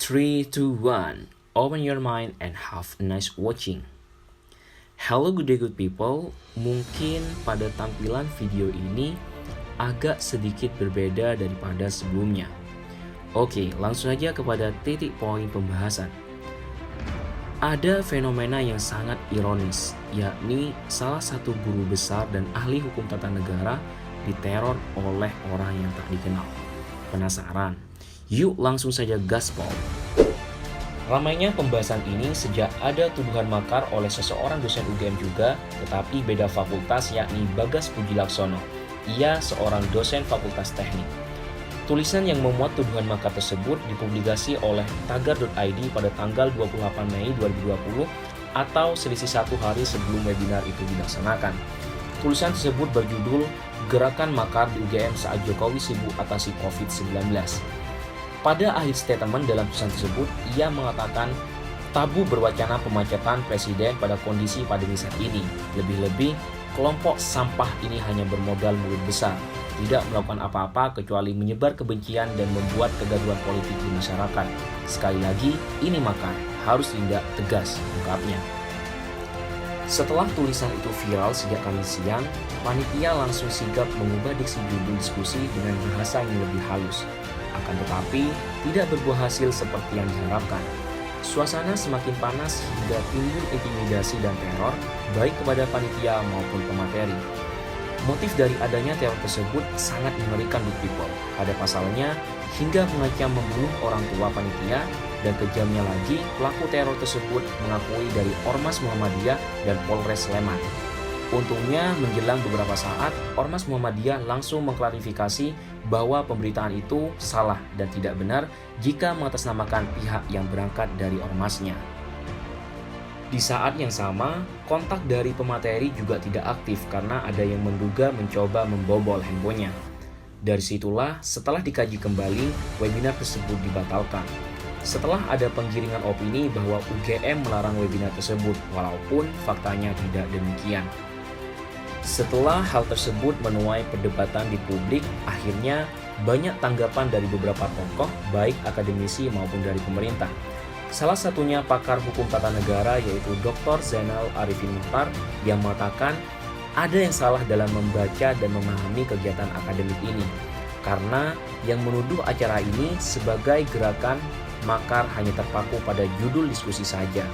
3, 2, 1. Open your mind and have a nice watching. Hello good day good people. Mungkin pada tampilan video ini agak sedikit berbeda daripada sebelumnya. Oke, langsung saja kepada titik poin pembahasan. Ada fenomena yang sangat ironis, yakni salah satu guru besar dan ahli hukum tata negara diteror oleh orang yang tak dikenal. Penasaran? Yuk langsung saja gaspol. Ramainya pembahasan ini sejak ada tuduhan makar oleh seseorang dosen UGM juga, tetapi beda fakultas, yakni Bagas Pujilaksono. Ia seorang dosen fakultas teknik. Tulisan yang memuat tuduhan makar tersebut dipublikasi oleh tagar.id pada tanggal 28 Mei 2020 atau selisih satu hari sebelum webinar itu dilaksanakan. Tulisan tersebut berjudul Gerakan Makar di UGM saat Jokowi sibuk atasi COVID-19. Pada akhir statement dalam tulisan tersebut, ia mengatakan tabu berwacana pemecatan presiden pada kondisi pandemi saat ini. Lebih-lebih, kelompok sampah ini hanya bermodal mulut besar, tidak melakukan apa-apa kecuali menyebar kebencian dan membuat kegaduhan politik di masyarakat. Sekali lagi, ini makar, harus tindak tegas, ungkapnya. Setelah tulisan itu viral sejak Kamis siang, panitia langsung sigap mengubah diksi judul diskusi dengan bahasa yang lebih halus. Akan tetapi, tidak berbuah hasil seperti yang diharapkan. Suasana semakin panas hingga timbul intimidasi dan teror, baik kepada panitia maupun pemateri. Motif dari adanya teror tersebut sangat mengerikan good people. Ada pasalnya hingga mengancam membunuh orang tua panitia, dan kejamnya lagi pelaku teror tersebut mengakui dari Ormas Muhammadiyah dan Polres Sleman. Untungnya menjelang beberapa saat, Ormas Muhammadiyah langsung mengklarifikasi bahwa pemberitaan itu salah dan tidak benar jika mengatasnamakan pihak yang berangkat dari ormasnya. Di saat yang sama, kontak dari pemateri juga tidak aktif karena ada yang menduga mencoba membobol handphonenya. Dari situlah, setelah dikaji kembali, webinar tersebut dibatalkan. Setelah ada penggiringan opini bahwa UGM melarang webinar tersebut, walaupun faktanya tidak demikian. Setelah hal tersebut menuai perdebatan di publik, akhirnya banyak tanggapan dari beberapa tokoh, baik akademisi maupun dari pemerintah. Salah satunya pakar hukum tata negara yaitu Dr. Zainal Arifin Muchtar yang mengatakan ada yang salah dalam membaca dan memahami kegiatan akademik ini. Karena yang menuduh acara ini sebagai gerakan makar hanya terpaku pada judul diskusi saja.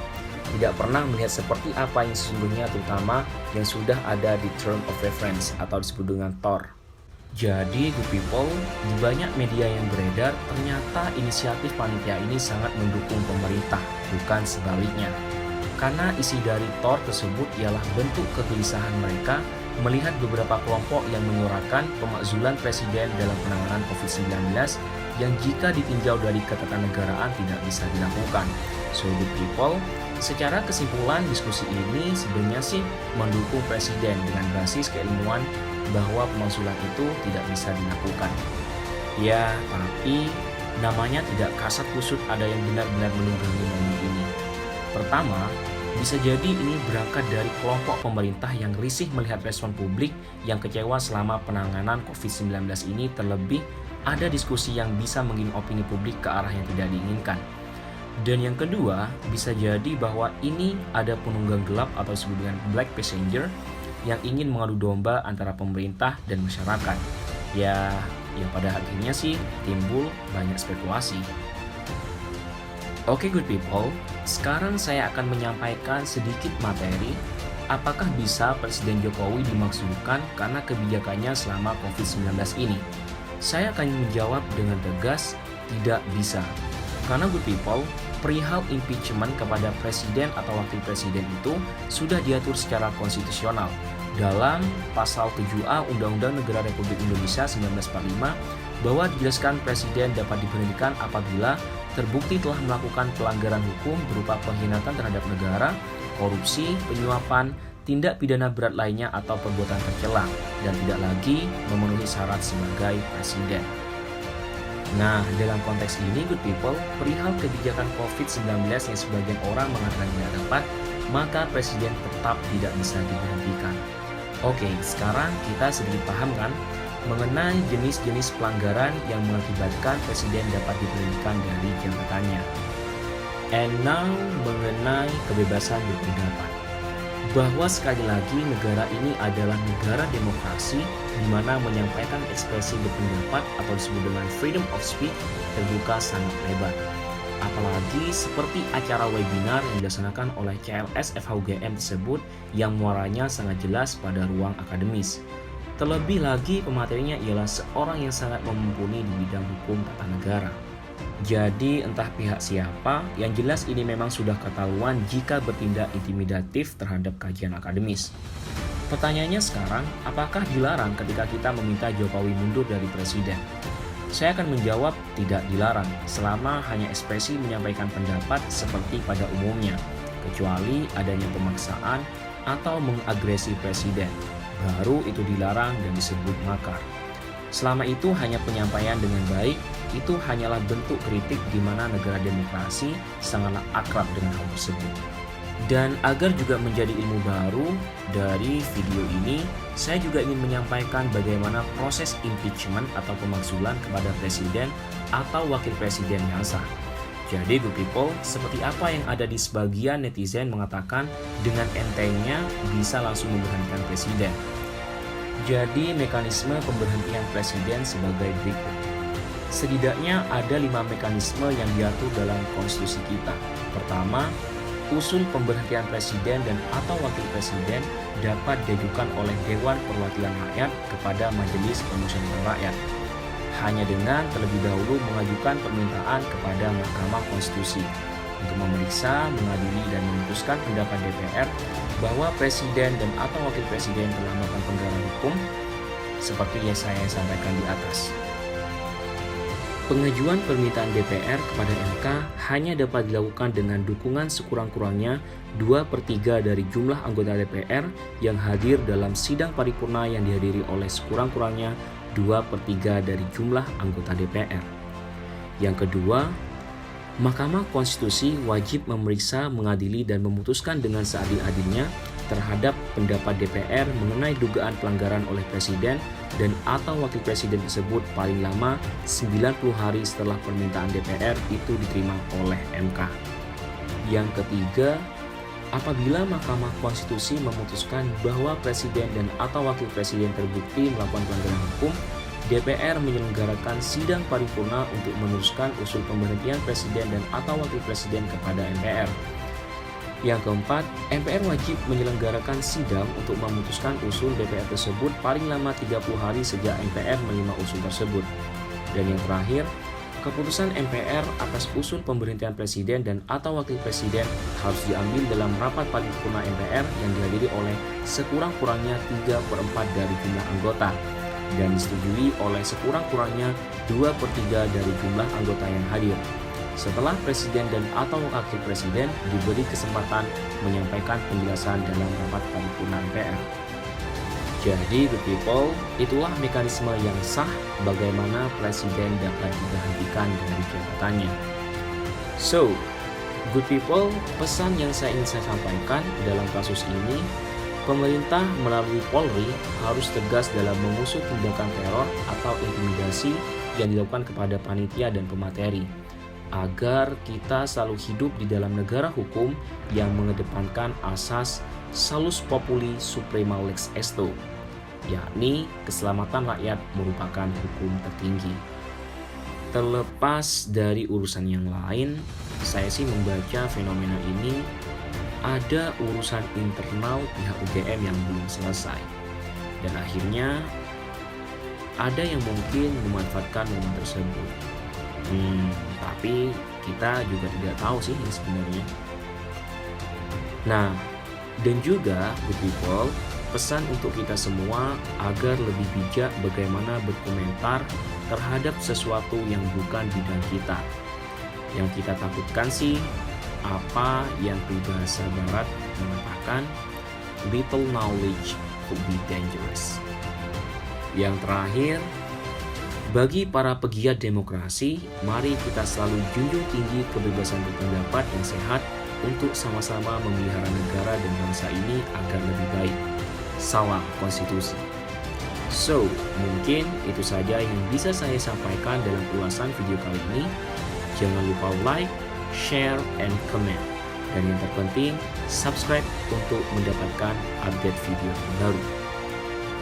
Tidak pernah melihat seperti apa yang sesungguhnya, terutama yang sudah ada di Term of Reference atau disebut dengan TOR. Jadi good people, di banyak media yang beredar ternyata inisiatif panitia ini sangat mendukung pemerintah, bukan sebaliknya. Karena isi dari TOR tersebut ialah bentuk kegelisahan mereka melihat beberapa kelompok yang menyuarakan pemakzulan presiden dalam penanganan COVID-19 yang jika ditinjau dari ketatanegaraan tidak bisa dilakukan. So good people, secara kesimpulan diskusi ini sebenarnya sih mendukung presiden dengan basis keilmuan bahwa pemakzulan itu tidak bisa dilakukan. Ya, tapi namanya tidak kasat kusut ada yang benar-benar menunggangi momen ini. Pertama, bisa jadi ini berangkat dari kelompok pemerintah yang risih melihat respon publik yang kecewa selama penanganan COVID-19 ini, terlebih ada diskusi yang bisa mengirim opini publik ke arah yang tidak diinginkan. Dan yang kedua, bisa jadi bahwa ini ada penunggang gelap atau disebut dengan black passenger yang ingin mengadu domba antara pemerintah dan masyarakat. Ya pada akhirnya sih timbul banyak spekulasi. Oke good people, sekarang saya akan menyampaikan sedikit materi apakah bisa Presiden Jokowi dimaksudkan karena kebijakannya selama COVID-19 ini. Saya akan menjawab dengan tegas, tidak bisa. Karena good people, perihal impeachment kepada presiden atau wakil presiden itu sudah diatur secara konstitusional dalam pasal 7A Undang-Undang Negara Republik Indonesia 1945 bahwa dijelaskan presiden dapat diberhentikan apabila terbukti telah melakukan pelanggaran hukum berupa pengkhianatan terhadap negara, korupsi, penyuapan, tindak pidana berat lainnya atau perbuatan tercela dan tidak lagi memenuhi syarat sebagai presiden. Nah, dalam konteks ini good people, perihal kebijakan COVID-19 yang sebagian orang mengatakan tidak dapat, maka presiden tetap tidak bisa diberhentikan. Oke, sekarang kita sedikit paham kan? mengenai jenis-jenis pelanggaran yang mengakibatkan presiden dapat diberhentikan dari jabatannya. And now, mengenai kebebasan berpendapat. Bahwa sekali lagi negara ini adalah negara demokrasi di mana menyampaikan ekspresi berpendapat atau disebut dengan freedom of speech terbuka sangat lebar. Apalagi seperti acara webinar yang dilaksanakan oleh CLS FHUGM tersebut yang muaranya sangat jelas pada ruang akademis. Terlebih lagi pematerinya ialah seorang yang sangat mumpuni di bidang hukum tata negara. Jadi entah pihak siapa, yang jelas ini memang sudah ketahuan jika bertindak intimidatif terhadap kajian akademis. Pertanyaannya sekarang, apakah dilarang ketika kita meminta Jokowi mundur dari presiden? Saya akan menjawab tidak dilarang, selama hanya ekspresi menyampaikan pendapat seperti pada umumnya, kecuali adanya pemaksaan atau mengagresi presiden. Baru itu dilarang dan disebut makar. Selama itu hanya penyampaian dengan baik, itu hanyalah bentuk kritik di mana negara demokrasi sangatlah akrab dengan hal tersebut. Dan agar juga menjadi ilmu baru dari video ini, saya juga ingin menyampaikan bagaimana proses impeachment atau pemakzulan kepada presiden atau wakil presiden yang sah. Jadi good people, seperti apa yang ada di sebagian netizen mengatakan dengan entengnya bisa langsung memberhentikan presiden. Jadi mekanisme pemberhentian presiden sebagai berikut. Setidaknya ada 5 mekanisme yang diatur dalam konstitusi kita. Pertama, usul pemberhentian presiden dan atau wakil presiden dapat diajukan oleh Dewan Perwakilan Rakyat kepada Majelis Permusyawaratan Rakyat, hanya dengan terlebih dahulu mengajukan permintaan kepada Mahkamah Konstitusi untuk memeriksa, mengadili, dan memutuskan pendapat DPR bahwa presiden dan atau wakil presiden telah melakukan pelanggaran hukum seperti yang saya sampaikan di atas. Pengajuan permintaan DPR kepada MK hanya dapat dilakukan dengan dukungan sekurang-kurangnya 2/3 dari jumlah anggota DPR yang hadir dalam sidang paripurna yang dihadiri oleh sekurang-kurangnya 2/3 dari jumlah anggota DPR. Yang kedua, Mahkamah Konstitusi wajib memeriksa, mengadili, dan memutuskan dengan seadil-adilnya terhadap pendapat DPR mengenai dugaan pelanggaran oleh presiden dan atau wakil presiden tersebut paling lama 90 hari setelah permintaan DPR itu diterima oleh MK. Yang ketiga, apabila Mahkamah Konstitusi memutuskan bahwa presiden dan atau wakil presiden terbukti melakukan pelanggaran hukum, DPR menyelenggarakan sidang paripurna untuk meneruskan usul pemberhentian presiden dan atau wakil presiden kepada MPR. Yang keempat, MPR wajib menyelenggarakan sidang untuk memutuskan usul DPR tersebut paling lama 30 hari sejak MPR menerima usul tersebut. Dan yang terakhir, keputusan MPR atas usul pemberhentian presiden dan atau wakil presiden harus diambil dalam rapat paripurna MPR yang dihadiri oleh sekurang-kurangnya 3/4 dari jumlah anggota dan disetujui oleh sekurang-kurangnya 2/3 dari jumlah anggota yang hadir. Setelah presiden dan atau wakil presiden diberi kesempatan menyampaikan penjelasan dalam rapat paripurna MPR. Jadi good people, itulah mekanisme yang sah bagaimana presiden dapat diberhentikan dari jabatannya. So, good people, pesan yang saya ingin saya sampaikan dalam kasus ini, pemerintah melalui Polri harus tegas dalam mengusut tindakan teror atau intimidasi yang dilakukan kepada panitia dan pemateri, agar kita selalu hidup di dalam negara hukum yang mengedepankan asas salus populi suprema lex esto, yakni keselamatan rakyat merupakan hukum tertinggi. Terlepas dari urusan yang lain, saya sih membaca fenomena ini ada urusan internal pihak UGM yang belum selesai, dan akhirnya ada yang mungkin memanfaatkan momen tersebut. Tapi kita juga tidak tahu sih ini sebenarnya. Nah, dan juga good people, pesan untuk kita semua agar lebih bijak bagaimana berkomentar terhadap sesuatu yang bukan bidang kita. Yang kita takutkan sih apa yang peribahasa barat mengatakan little knowledge could be dangerous. Yang terakhir, bagi para pegiat demokrasi, mari kita selalu junjung tinggi kebebasan berpendapat yang sehat untuk sama-sama memelihara negara dan bangsa ini agar lebih baik. Salam konstitusi. So, mungkin itu saja yang bisa saya sampaikan dalam ulasan video kali ini. Jangan lupa like, share, and comment. Dan yang terpenting, subscribe untuk mendapatkan update video terbaru.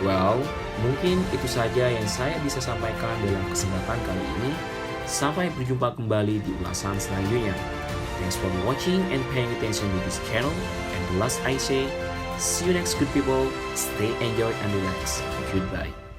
Well, mungkin itu saja yang saya bisa sampaikan dalam kesempatan kali ini. Sampai berjumpa kembali di ulasan selanjutnya. Thanks for watching and paying attention to this channel. And the last I say, see you next good people. Stay enjoy and relax. Goodbye.